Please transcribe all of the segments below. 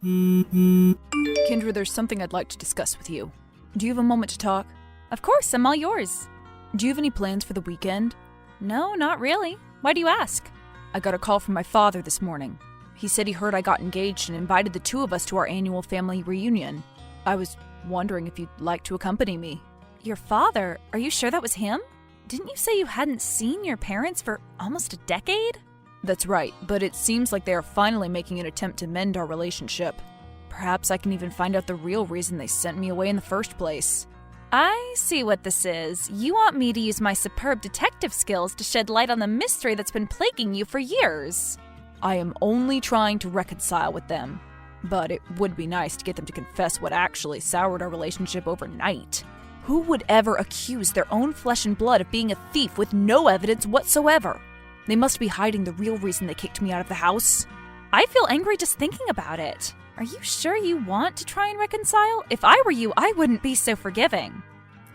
Kendra, there's something I'd like to discuss with you. Do you have a moment to talk? Of course, I'm all yours. Do you have any plans for the weekend? No, not really. Why do you ask? I got a call from my father this morning. He said he heard I got engaged and invited the two of us to our annual family reunion. I was wondering if you'd like to accompany me. Your father? Are you sure that was him? Didn't you say you hadn't seen your parents for almost a decade? That's right, but it seems like they are finally making an attempt to mend our relationship. Perhaps I can even find out the real reason they sent me away in the first place. I see what this is. You want me to use my superb detective skills to shed light on the mystery that's been plaguing you for years. I am only trying to reconcile with them, but it would be nice to get them to confess what actually soured our relationship overnight. Who would ever accuse their own flesh and blood of being a thief with no evidence whatsoever? They must be hiding the real reason they kicked me out of the house. I feel angry just thinking about it. Are you sure you want to try and reconcile? If I were you, I wouldn't be so forgiving.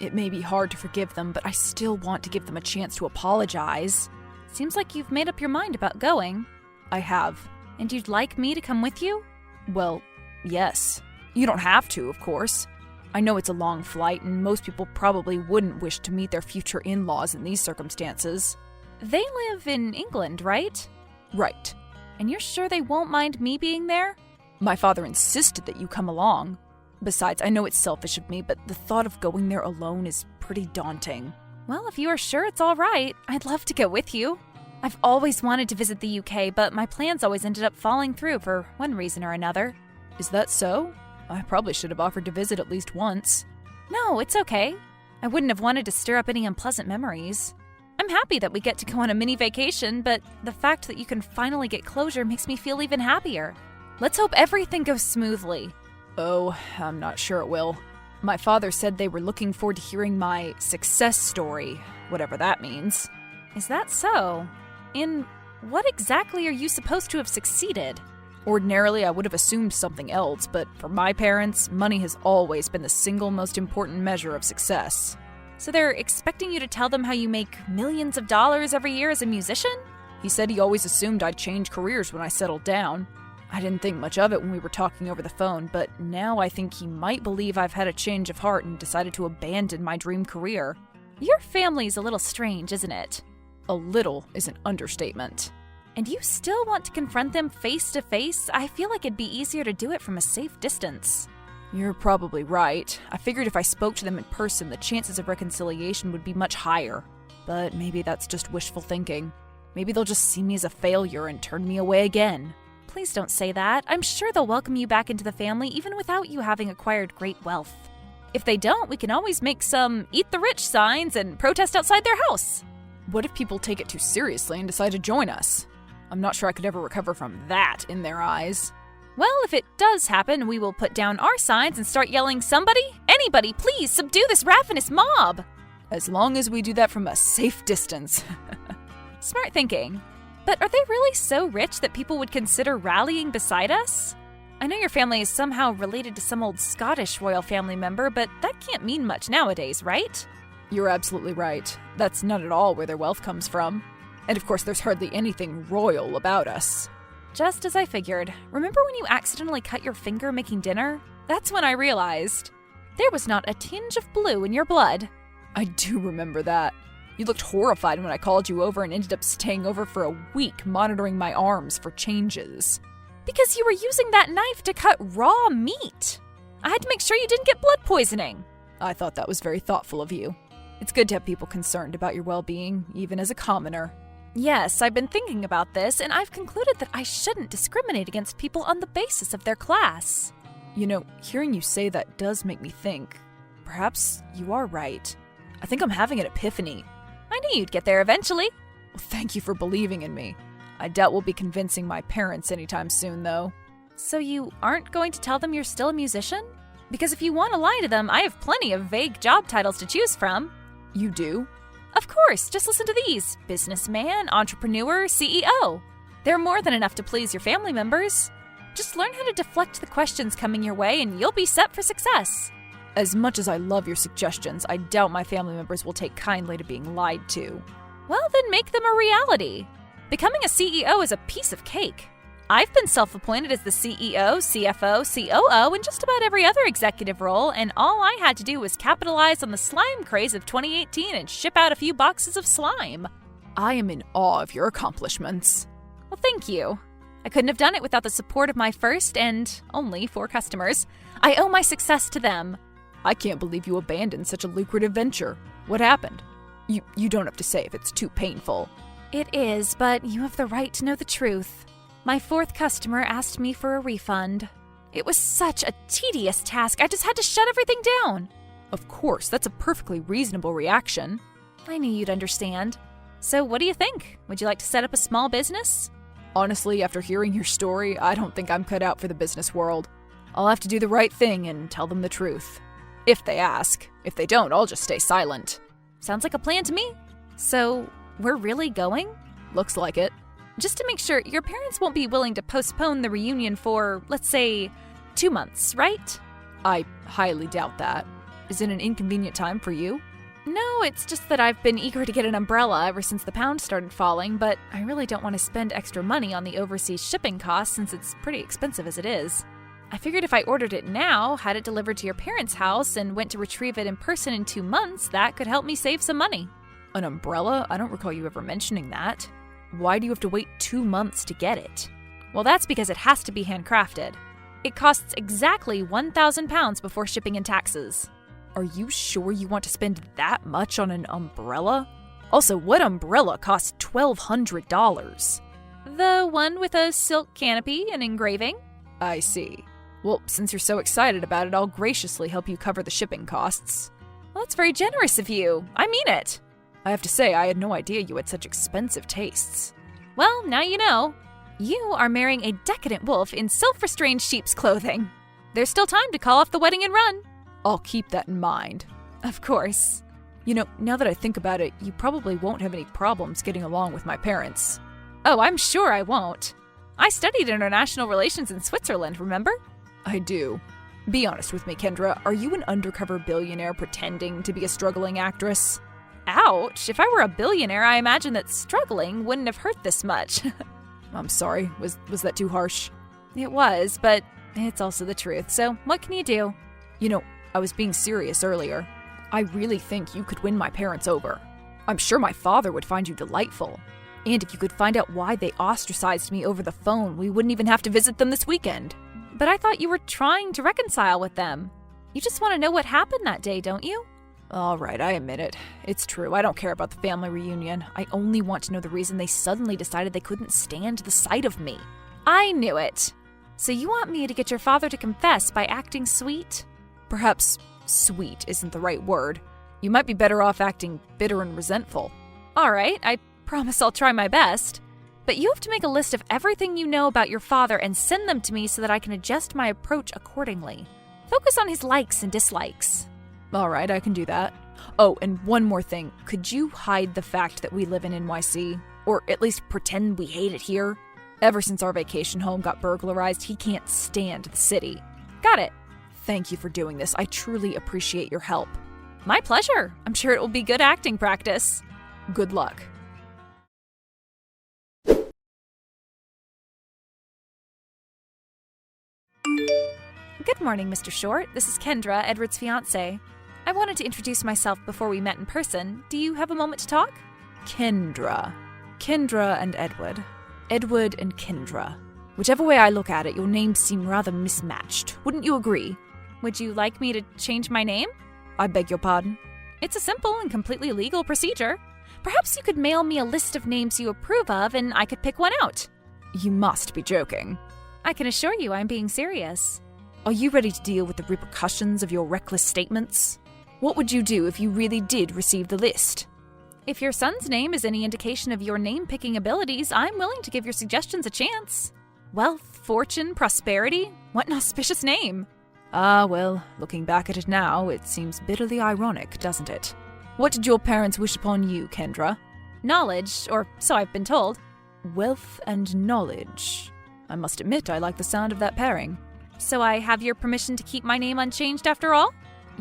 It may be hard to forgive them, but I still want to give them a chance to apologize. Seems like you've made up your mind about going. I have. And you'd like me to come with you? Well, yes. You don't have to, of course. I know it's a long flight, and most people probably wouldn't wish to meet their future in-laws in these circumstances. They live in England, right? Right. And you're sure they won't mind me being there? My father insisted that you come along. Besides, I know it's selfish of me, but the thought of going there alone is pretty daunting. Well, if you are sure it's all right, I'd love to go with you. I've always wanted to visit the UK, but my plans always ended up falling through for one reason or another. Is that so? I probably should have offered to visit at least once. No, it's okay. I wouldn't have wanted to stir up any unpleasant memories. I'm happy that we get to go on a mini vacation, but the fact that you can finally get closure makes me feel even happier. Let's hope everything goes smoothly. Oh, I'm not sure it will. My father said they were looking forward to hearing my success story, whatever that means. Is that so? In what exactly are you supposed to have succeeded? Ordinarily, I would have assumed something else, but for my parents, money has always been the single most important measure of success. So they're expecting you to tell them how you make millions of dollars every year as a musician? He said he always assumed I'd change careers when I settled down. I didn't think much of it when we were talking over the phone, but now I think he might believe I've had a change of heart and decided to abandon my dream career. Your family's a little strange, isn't it? A little is an understatement. And you still want to confront them face to face? I feel like it'd be easier to do it from a safe distance. You're probably right. I figured if I spoke to them in person, the chances of reconciliation would be much higher. But maybe that's just wishful thinking. Maybe they'll just see me as a failure and turn me away again. Please don't say that. I'm sure they'll welcome you back into the family even without you having acquired great wealth. If they don't, we can always make some eat the rich signs and protest outside their house. What if people take it too seriously and decide to join us? I'm not sure I could ever recover from that in their eyes. Well, if it does happen, we will put down our signs and start yelling, "Somebody, anybody, please subdue this ravenous mob!" As long as we do that from a safe distance. Smart thinking. But are they really so rich that people would consider rallying beside us? I know your family is somehow related to some old Scottish royal family member, but that can't mean much nowadays, right? You're absolutely right. That's not at all where their wealth comes from. And of course, there's hardly anything royal about us. Just as I figured. Remember when you accidentally cut your finger making dinner? That's when I realized. There was not a tinge of blue in your blood. I do remember that. You looked horrified when I called you over and ended up staying over for a week monitoring my arms for changes. Because you were using that knife to cut raw meat. I had to make sure you didn't get blood poisoning. I thought that was very thoughtful of you. It's good to have people concerned about your well-being, even as a commoner. Yes, I've been thinking about this, and I've concluded that I shouldn't discriminate against people on the basis of their class. You know, hearing you say that does make me think. Perhaps you are right. I think I'm having an epiphany. I knew you'd get there eventually. Well, thank you for believing in me. I doubt we'll be convincing my parents anytime soon, though. So you aren't going to tell them you're still a musician? Because if you want to lie to them, I have plenty of vague job titles to choose from. You do? Of course, just listen to these. Businessman, entrepreneur, CEO. They're more than enough to please your family members. Just learn how to deflect the questions coming your way and you'll be set for success. As much as I love your suggestions, I doubt my family members will take kindly to being lied to. Well, then make them a reality. Becoming a CEO is a piece of cake. I've been self-appointed as the CEO, CFO, COO, and just about every other executive role, and all I had to do was capitalize on the slime craze of 2018 and ship out a few boxes of slime. I am in awe of your accomplishments. Well, thank you. I couldn't have done it without the support of my first and only 4 customers. I owe my success to them. I can't believe you abandoned such a lucrative venture. What happened? You don't have to say if it's too painful. It is, but you have the right to know the truth. My 4th customer asked me for a refund. It was such a tedious task, I just had to shut everything down. Of course, that's a perfectly reasonable reaction. I knew you'd understand. So what do you think? Would you like to set up a small business? Honestly, after hearing your story, I don't think I'm cut out for the business world. I'll have to do the right thing and tell them the truth. If they ask. If they don't, I'll just stay silent. Sounds like a plan to me. So, we're really going? Looks like it. Just to make sure, your parents won't be willing to postpone the reunion for, let's say, 2 months, right? I highly doubt that. Is it an inconvenient time for you? No, it's just that I've been eager to get an umbrella ever since the pound started falling, but I really don't want to spend extra money on the overseas shipping costs since it's pretty expensive as it is. I figured if I ordered it now, had it delivered to your parents' house, and went to retrieve it in person in 2 months, that could help me save some money. An umbrella? I don't recall you ever mentioning that. Why do you have to wait 2 months to get it? Well, that's because it has to be handcrafted. It costs exactly £1,000 before shipping and taxes. Are you sure you want to spend that much on an umbrella? Also, what umbrella costs $1,200? The one with a silk canopy and engraving. I see. Well, since you're so excited about it, I'll graciously help you cover the shipping costs. Well, that's very generous of you. I mean it. I have to say, I had no idea you had such expensive tastes. Well, now you know. You are marrying a decadent wolf in self-restrained sheep's clothing. There's still time to call off the wedding and run. I'll keep that in mind. Of course. You know, now that I think about it, you probably won't have any problems getting along with my parents. Oh, I'm sure I won't. I studied international relations in Switzerland, remember? I do. Be honest with me, Kendra. Are you an undercover billionaire pretending to be a struggling actress? Ouch. If I were a billionaire, I imagine that struggling wouldn't have hurt this much. I'm sorry. Was that too harsh? It was, but it's also the truth. So what can you do? You know, I was being serious earlier. I really think you could win my parents over. I'm sure my father would find you delightful. And if you could find out why they ostracized me over the phone, we wouldn't even have to visit them this weekend. But I thought you were trying to reconcile with them. You just want to know what happened that day, don't you? All right, I admit it. It's true. I don't care about the family reunion. I only want to know the reason they suddenly decided they couldn't stand the sight of me. I knew it. So you want me to get your father to confess by acting sweet? Perhaps sweet isn't the right word. You might be better off acting bitter and resentful. All right, I promise I'll try my best. But you have to make a list of everything you know about your father and send them to me so that I can adjust my approach accordingly. Focus on his likes and dislikes. All right, I can do that. Oh, and one more thing. Could you hide the fact that we live in NYC? Or at least pretend we hate it here? Ever since our vacation home got burglarized, he can't stand the city. Got it. Thank you for doing this. I truly appreciate your help. My pleasure. I'm sure it will be good acting practice. Good luck. Good morning, Mr. Short. This is Kendra, Edward's fiancé. I wanted to introduce myself before we met in person. Do you have a moment to talk? Kendra. Kendra and Edward. Edward and Kendra. Whichever way I look at it, your names seem rather mismatched. Wouldn't you agree? Would you like me to change my name? I beg your pardon? It's a simple and completely legal procedure. Perhaps you could mail me a list of names you approve of and I could pick one out. You must be joking. I can assure you I'm being serious. Are you ready to deal with the repercussions of your reckless statements? What would you do if you really did receive the list? If your son's name is any indication of your name-picking abilities, I'm willing to give your suggestions a chance. Wealth, fortune, prosperity, what an auspicious name. Ah, well, looking back at it now, it seems bitterly ironic, doesn't it? What did your parents wish upon you, Kendra? Knowledge, or so I've been told. Wealth and knowledge. I must admit I like the sound of that pairing. So I have your permission to keep my name unchanged after all?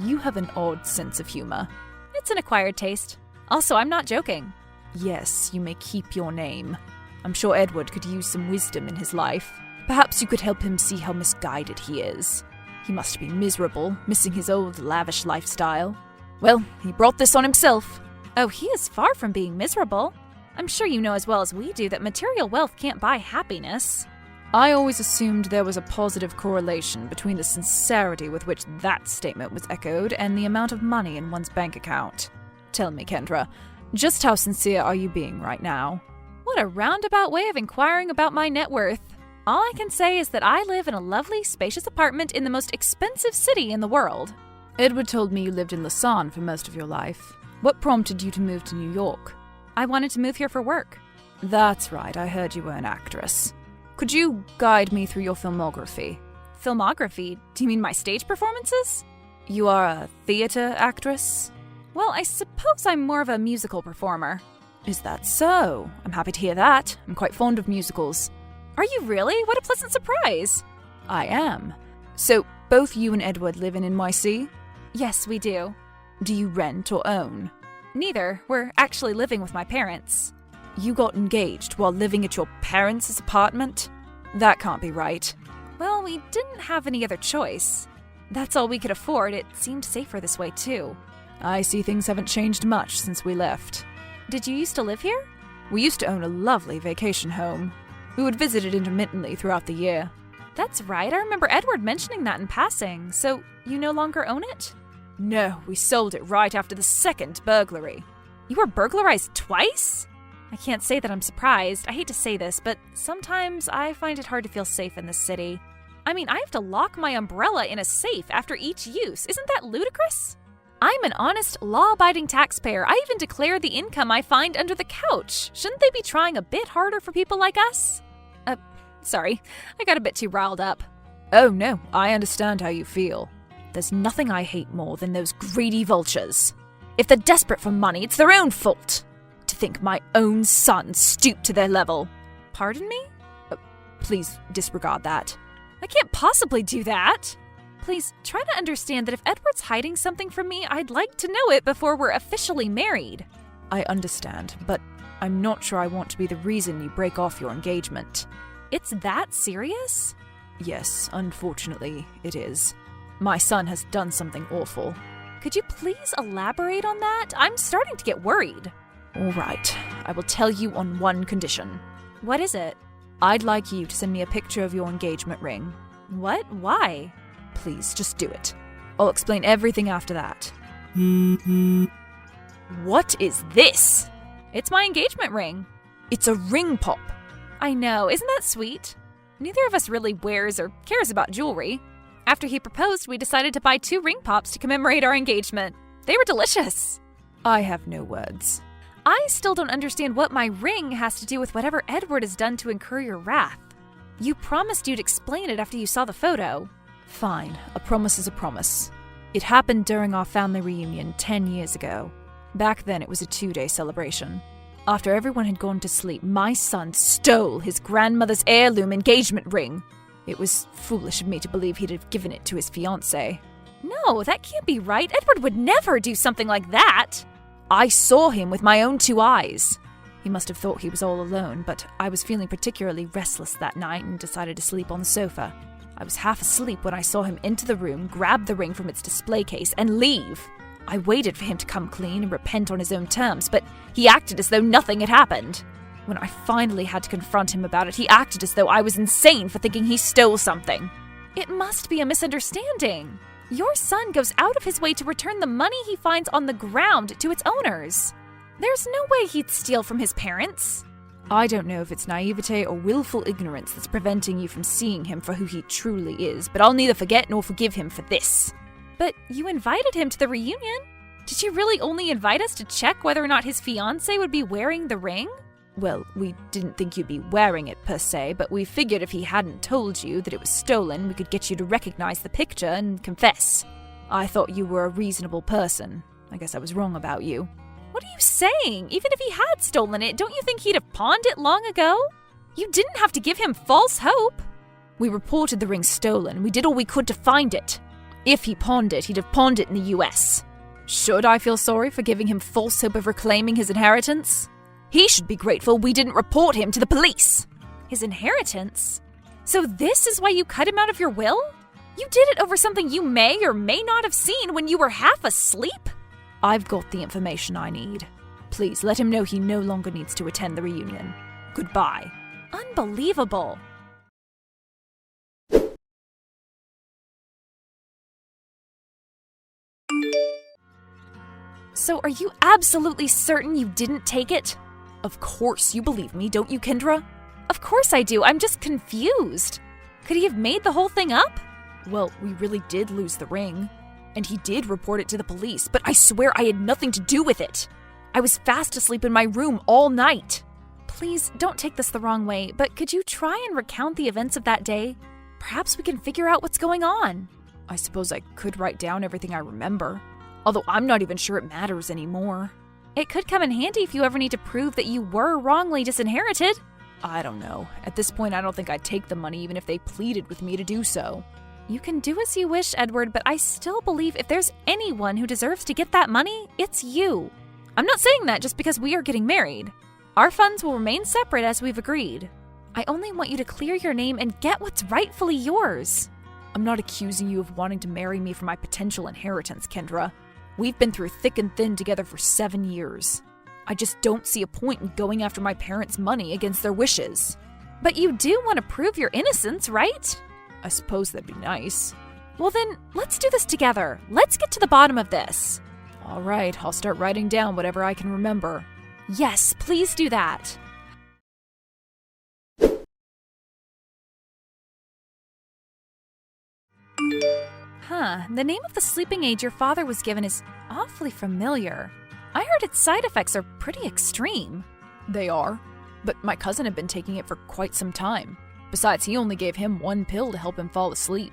You have an odd sense of humor. It's an acquired taste. Also, I'm not joking. Yes, you may keep your name. I'm sure Edward could use some wisdom in his life. Perhaps you could help him see how misguided he is. He must be miserable, missing his old lavish lifestyle. Well, he brought this on himself. Oh, he is far from being miserable. I'm sure you know as well as we do that material wealth can't buy happiness. I always assumed there was a positive correlation between the sincerity with which that statement was echoed and the amount of money in one's bank account. Tell me, Kendra, just how sincere are you being right now? What a roundabout way of inquiring about my net worth. All I can say is that I live in a lovely, spacious apartment in the most expensive city in the world. Edward told me you lived in Lausanne for most of your life. What prompted you to move to New York? I wanted to move here for work. That's right, I heard you were an actress. Could you guide me through your filmography? Filmography? Do you mean my stage performances? You are a theater actress? Well, I suppose I'm more of a musical performer. Is that so? I'm happy to hear that. I'm quite fond of musicals. Are you really? What a pleasant surprise. I am. So, both you and Edward live in NYC? Yes, we do. Do you rent or own? Neither. We're actually living with my parents. You got engaged while living at your parents' apartment? That can't be right. Well, we didn't have any other choice. That's all we could afford. It seemed safer this way, too. I see things haven't changed much since we left. Did you used to live here? We used to own a lovely vacation home. We would visit it intermittently throughout the year. That's right. I remember Edward mentioning that in passing. So, you no longer own it? No, we sold it right after the second burglary. You were burglarized twice? I can't say that I'm surprised. I hate to say this, but sometimes I find it hard to feel safe in this city. I mean, I have to lock my umbrella in a safe after each use. Isn't that ludicrous? I'm an honest, law-abiding taxpayer. I even declare the income I find under the couch. Shouldn't they be trying a bit harder for people like us? Sorry. I got a bit too riled up. Oh no, I understand how you feel. There's nothing I hate more than those greedy vultures. If they're desperate for money, it's their own fault. To think my own son stooped to their level. Pardon me? Please disregard that. I can't possibly do that. Please try to understand that if Edward's hiding something from me, I'd like to know it before we're officially married. I understand, but I'm not sure I want to be the reason you break off your engagement. It's that serious? Yes, unfortunately, it is. My son has done something awful. Could you please elaborate on that? I'm starting to get worried. All right, I will tell you on one condition. What is it? I'd like you to send me a picture of your engagement ring. What? Why? Please, just do it. I'll explain everything after that. What is this? It's my engagement ring. It's a ring pop. I know, isn't that sweet? Neither of us really wears or cares about jewelry. After he proposed, we decided to buy 2 ring pops to commemorate our engagement. They were delicious. I have no words. I still don't understand what my ring has to do with whatever Edward has done to incur your wrath. You promised you'd explain it after you saw the photo. Fine, a promise is a promise. It happened during our family reunion 10 years ago. Back then it was a 2-day celebration. After everyone had gone to sleep, my son stole his grandmother's heirloom engagement ring. It was foolish of me to believe he'd have given it to his fiancé. No, that can't be right. Edward would never do something like that. I saw him with my own 2 eyes. He must have thought he was all alone, but I was feeling particularly restless that night and decided to sleep on the sofa. I was half asleep when I saw him enter the room, grab the ring from its display case, and leave. I waited for him to come clean and repent on his own terms, but he acted as though nothing had happened. When I finally had to confront him about it, he acted as though I was insane for thinking he stole something. It must be a misunderstanding. Your son goes out of his way to return the money he finds on the ground to its owners. There's no way he'd steal from his parents. I don't know if it's naivete or willful ignorance that's preventing you from seeing him for who he truly is, but I'll neither forget nor forgive him for this. But you invited him to the reunion. Did you really only invite us to check whether or not his fiancé would be wearing the ring? Well, we didn't think you'd be wearing it per se, but we figured if he hadn't told you that it was stolen, we could get you to recognize the picture and confess. I thought you were a reasonable person. I guess I was wrong about you. What are you saying? Even if he had stolen it, don't you think he'd have pawned it long ago? You didn't have to give him false hope. We reported the ring stolen. We did all we could to find it. If he pawned it, he'd have pawned it in the US. Should I feel sorry for giving him false hope of reclaiming his inheritance? He should be grateful we didn't report him to the police. His inheritance? So this is why you cut him out of your will? You did it over something you may or may not have seen when you were half asleep? I've got the information I need. Please let him know he no longer needs to attend the reunion. Goodbye. Unbelievable. So are you absolutely certain you didn't take it? Of course, you believe me, don't you, Kendra? Of course I do. I'm just confused. Could he have made the whole thing up? Well, we really did lose the ring. And he did report it to the police, but I swear I had nothing to do with it. I was fast asleep in my room all night. Please, don't take this the wrong way, but could you try and recount the events of that day? Perhaps we can figure out what's going on. I suppose I could write down everything I remember, although I'm not even sure it matters anymore. It could come in handy if you ever need to prove that you were wrongly disinherited. I don't know. At this point, I don't think I'd take the money even if they pleaded with me to do so. You can do as you wish, Edward, but I still believe if there's anyone who deserves to get that money, it's you. I'm not saying that just because we are getting married. Our funds will remain separate as we've agreed. I only want you to clear your name and get what's rightfully yours. I'm not accusing you of wanting to marry me for my potential inheritance, Kendra. We've been through thick and thin together for 7 years. I just don't see a point in going after my parents' money against their wishes. But you do want to prove your innocence, right? I suppose that'd be nice. Well then, let's do this together. Let's get to the bottom of this. All right, I'll start writing down whatever I can remember. Yes, please do that. The name of the sleeping aid your father was given is awfully familiar. I heard its side effects are pretty extreme. They are, but my cousin had been taking it for quite some time. Besides, he only gave him 1 pill to help him fall asleep.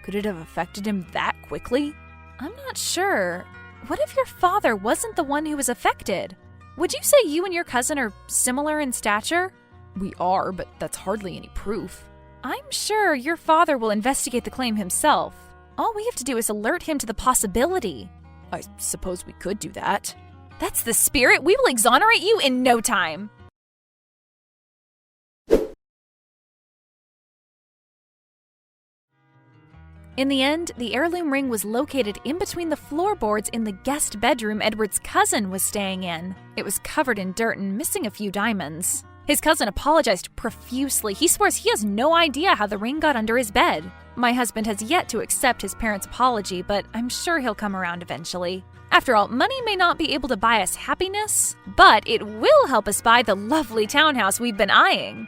Could it have affected him that quickly? I'm not sure. What if your father wasn't the one who was affected? Would you say you and your cousin are similar in stature? We are, but that's hardly any proof. I'm sure your father will investigate the claim himself. All we have to do is alert him to the possibility. I suppose we could do that. That's the spirit. We will exonerate you in no time. In the end, the heirloom ring was located in between the floorboards in the guest bedroom Edward's cousin was staying in. It was covered in dirt and missing a few diamonds. His cousin apologized profusely. He swears he has no idea how the ring got under his bed. My husband has yet to accept his parents' apology, but I'm sure he'll come around eventually. After all, money may not be able to buy us happiness, but it will help us buy the lovely townhouse we've been eyeing.